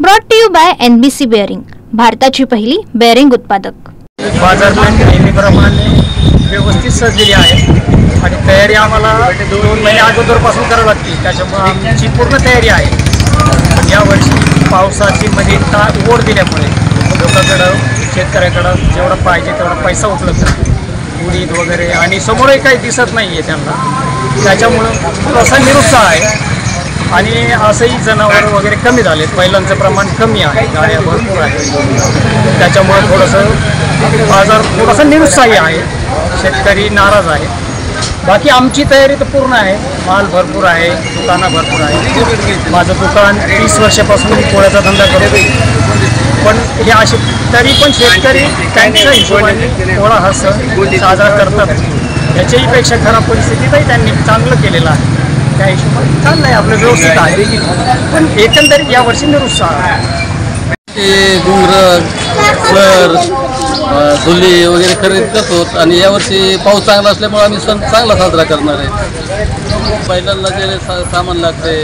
Brought to you by NBC bearing, भारताची पहिली bearing उत्पादक। बाजारपेठ नेहमीप्रमाणे व्यवस्थित सजलेली आहे आणि तयारी आम्हाला 2 महिने अगोदरपासून करावी लागते, त्याच्यामुळे आमची पूर्ण तयारी आहे। यावर्षी पावसाची मध्ये ओढ दिल्यामुळे लोकांकडं शेतकऱ्याकडं जेवढा पाहिजे तेवढा पैसा उपलब्ध आहे, उडीद वगैरे, आणि समोरही काही दिसत नाही आहे त्यांना, त्याच्यामुळं थोडासा निरुत्साह आहे। आणि असंही जनावर वगैरे कमी झाले, बैलांचं प्रमाण कमी आहे, गाड्या भरपूर आहेत, त्याच्यामुळे थोडंसं बाजार थोडासा निरुत्साही आहे, शेतकरी नाराज आहे। बाकी आमची तयारी तर पूर्ण आहे, माल भरपूर आहे, दुकानं भरपूर आहे। माझं दुकान 30 वर्षापासून मी पोळ्याचा धंदा करतो, पण हे असे तरी पण शेतकरी त्यांच्या हिशोबाने पोळा हा सण साजरा करतात। याच्याही पेक्षा खराब परिस्थितीतही त्यांनी चांगलं केलेलं आहे, त्या हिशोबाने चाललं आहे आपलं, व्यवस्थित आहे। पण एकंदरीत यावर्षी निरुत्साह आहे। ते डोंगर फळ धुली वगैरे खरेदी करतो आणि यावर्षी पाऊस चांगला असल्यामुळे आम्ही सण चांगला साजरा करणार आहे। बैलांना जे सामान लागते,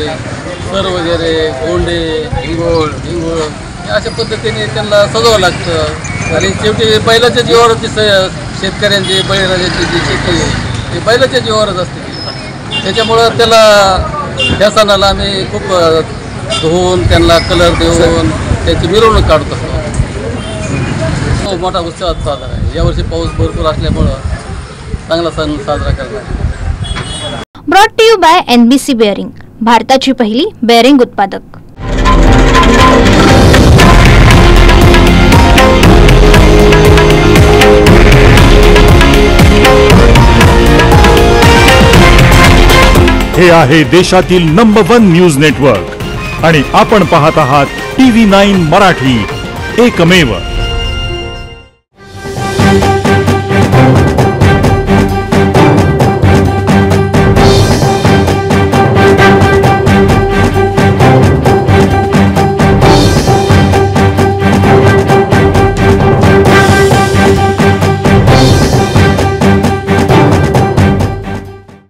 सर वगैरे, गोंडे, हिंगोळ अशा पद्धतीने त्यांना सजवावं लागतं। आणि शेवटी बैलाच्या जीवावरची शेतकऱ्यांची बळीराजाची जी शेती आहे ती बैलाच्या जीवावरच असते, त्याच्यामुळं त्याला या सणाला आम्ही खूप धुवून त्यांना कलर देऊन त्याची मिरवणूक काढत असतो। मोठा उत्सवात साजरा आहे, यावर्षी पाऊस भरपूर असल्यामुळं चांगला सण साजरा करणार। Brought to you by NBC bearing, भारताची पहिली बेअरिंग उत्पादक। हे आहे देशातील नंबर 1 न्यूज नेटवर्क आणि आपण पाहत आहात TV9 मराठी, एकमेव।